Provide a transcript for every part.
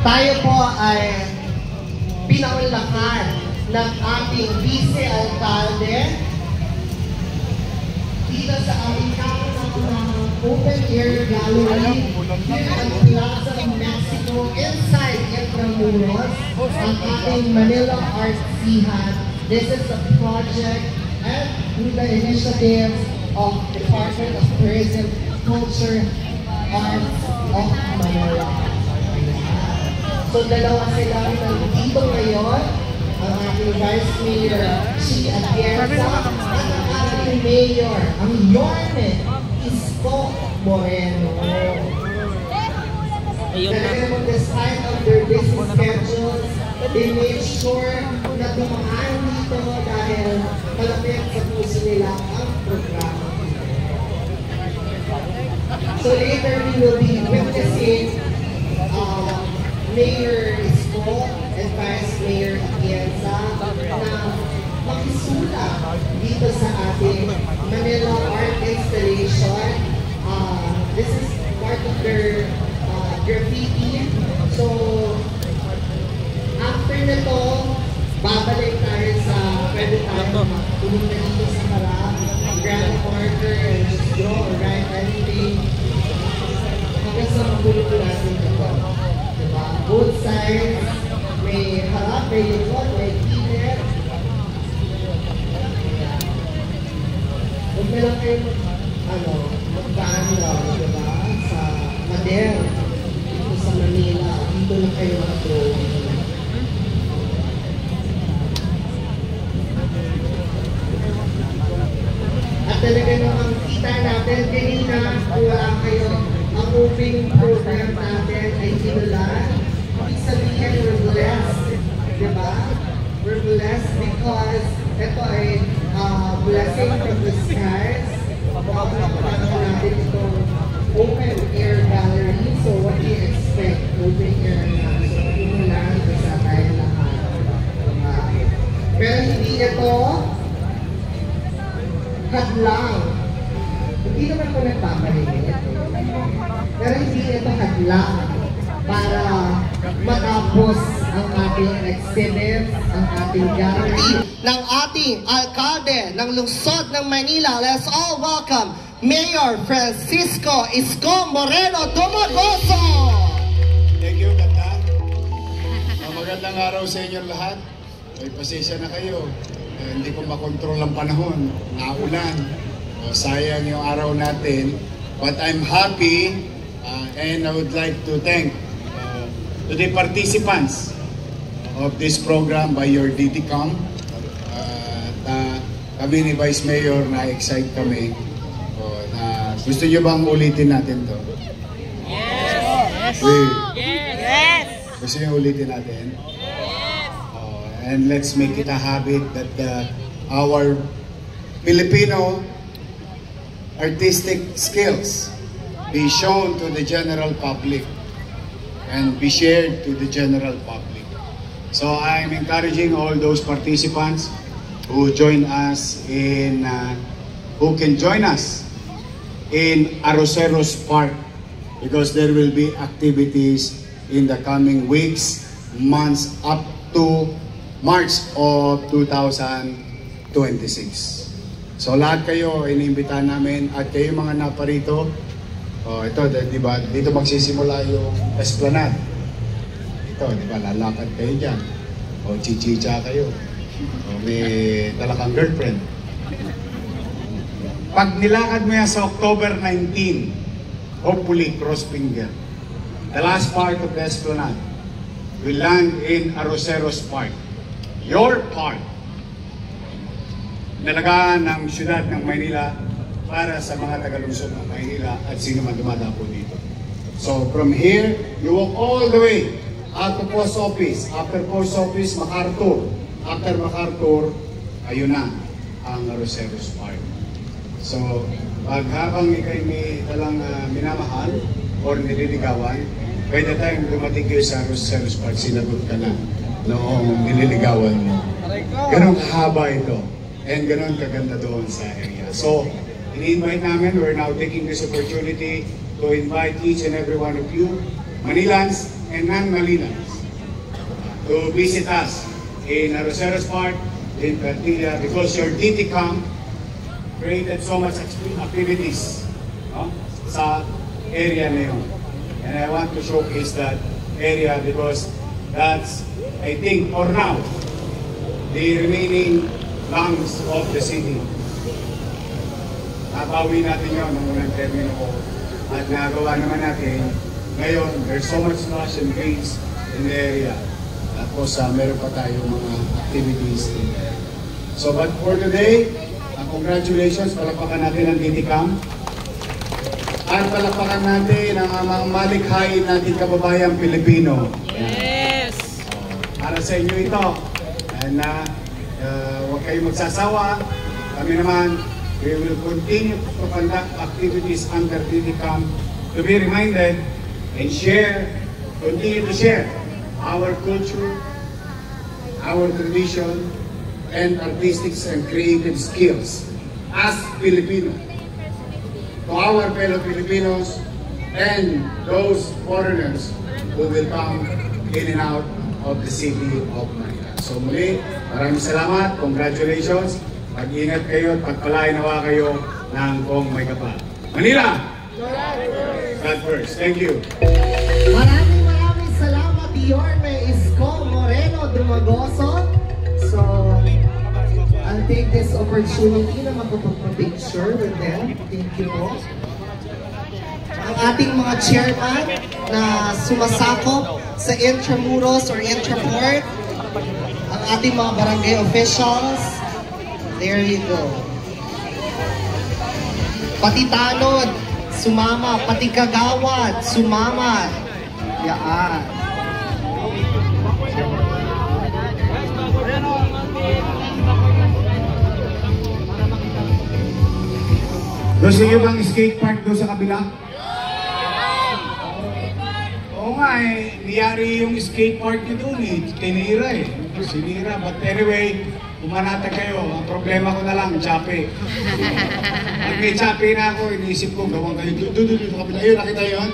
Tayo po ay pinaunlakan ng ating vice-alcalde dito sa aming open air gallery here at Plaza Mexico inside Intramuros, ang ating Manila Arts Sihan. This is a project and with the initiatives of Department of Tourism, Culture, Arts of Manila. So dalawa sila nandito ngayon, ang ating Vice Mayor Chi Atienza at ang ating Mayor, ang Yorme Isko Moreno. Talaga naman despite of their busy schedules, they made sure na dumaan dito dahil malapit sa puso nila ang programa. So later we will be witnessing Mayor Isko and Vice Mayor Atienza na makisula dito sa ating Manila Art Installation. This is part of their graffiti. So after nito, babalik tayo sa pwede tayo pumunta dito sa harap, grab a marker and just draw or write anything hanggang sa magulo natin ito. Diba? Both sides, may harap, may likod, may gilid. Huwag na lang kayo magpaan lang, diba? Sa Mader, dito sa Manila, dito na kayo mag-drawing. At talaga naman kita natin, kanina, wala kayo, ang opening program natin ay sinulan. Ibig sabihin, we're blessed, diba? We're blessed because ito ay blessing from the skies. Pagkakaroon natin itong open air gallery. So what do you expect? Open air na. So simulan, basta tayo lahat. Pero hindi ito hadlang. Hindi naman ko nagpaparinig. Pero hindi ito hadlang para matapos ang ating exhibit, ang ating gallery ng ating alkalde ng lungsod ng Manila. Let's all welcome Mayor Francisco Isko Moreno Dumagoso! Thank you, Ganda. Magandang araw sa inyo lahat. May pasensya na kayo. Hindi ko makontrol ang panahon. Naulan. Sayang yung araw natin. But I'm happy and I would like to thank to the participants of this program by your DTCOM. Kami ni Vice Mayor na-excite kami. Gusto nyo bang ulitin natin to? Yes! Yes! Gusto nyo ulitin natin? Yes! And let's make it a habit that our Filipino artistic skills be shown to the general public and be shared to the general public. So I'm encouraging all those participants who join us in, who can join us in Arroceros Park, because there will be activities in the coming weeks, months up to March of 2026. So lahat kayo inimbitahan namin at kayo mga naparito. Ito, di ba? Dito magsisimula yung Esplanade. Ito, di ba? Lalakad kayo dyan. Chichicha kayo. May talagang girlfriend. Pag nilakad mo yan sa October 19, hopefully, cross finger, the last part of the Esplanade will land in Arroceros Park. Your part. Nalagaan ng siyudad ng Maynila para sa mga taga-lungsod ng Maynila at sino man dumadapo dito. So from here, you walk all the way out to Post Office. After Post Office, MacArthur. After MacArthur, ayun na ang Arroceros Park. So habang ikay may talang minamahal or nililigawan, by the time dumating kayo sa Arroceros Park, sinagot ka na noong nililigawan mo. Ganong haba ito and ganon kaganda doon sa area. So ini-invite namin, we're now taking this opportunity to invite each and every one of you, Manilans, and non-Malinans to visit us in Roseros Park, in Plantilla, because your DTCAM created so much activities, no, sa area na yun. And I want to showcase that area because that's, I think, for now, the remaining lungs of the city. Nabawi natin yun ng unang termino ko. At nagawa naman natin, ngayon, there's so much lush and greens in the area. Tapos meron pa tayong mga activities in there. So, but for today, congratulations, palakpakan natin ang DTCAM. At palakpakan natin ang mga malikhain natin kababayang Pilipino. Yes! Para sa inyo ito. And huwag kayong magsasawa. Kami naman, we will continue to conduct activities under DTCAM to be reminded and share, continue to share our culture, our tradition, and artistic and creative skills as Filipino to our fellow Filipinos and those foreigners who will come in and out of the city of Manila. So muli, maraming salamat, congratulations, mag-ingat kayo at pagpalain nawa kayo ng kung may kapal. Manila! God first. Thank you. Maraming salamat, Yorme Isko Moreno Dumagoso. So, I'll take this opportunity na magpapapicture with them. Thank you po. Ang ating mga chairman na sumasakop sa Intramuros or Intraport. Ang ating mga barangay officials. There you go. Pati tanod, sumama. Pati kagawad, sumama. Yaan. Gusto niyo bang skate park doon sa kabila? Oo nga eh, niyari yung skate park niyo doon eh, tinira eh. Sinira, but anyway, umanata kayo. Ang problema ko na lang, chape. Pag may chape na ako, iniisip ko, gawang kayo doon sa kabila. Ayun, nakita yun?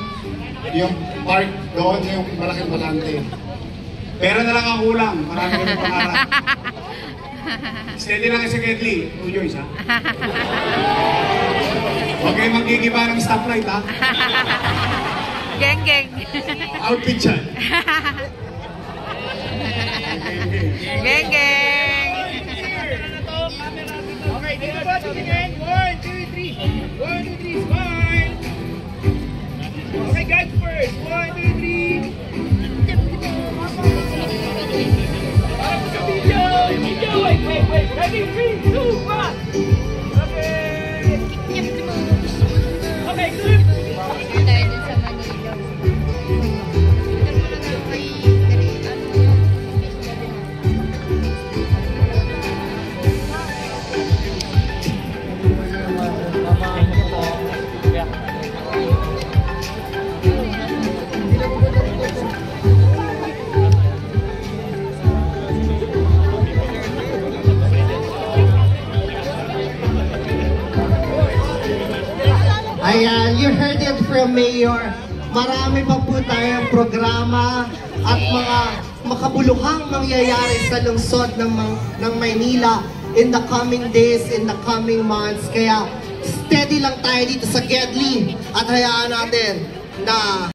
Yung park doon, yung malaking balante. Pera na lang ang kulang, marami kami pangarap. Steady lang sa Kedli, no Joyce ha? Huwag kayo maggigiba ng stoplight ha? Geng, geng. Outfit yan. Geng, geng. Okay, dito ba tingin? 1, 2, 3. 1, 2, 3, smile. Okay, guys, first. 1, 2, 3. Para sa video. Wait. Ready, 3, 2, 1. Okay. Okay, good. Dahil dun sa Manila. Ayan, you heard it from Mayor. Marami pa po tayong programa at mga makabuluhang mangyayari sa lungsod ng Maynila in the coming days, in the coming months. Kaya steady lang tayo dito sa Gedli at hayaan natin na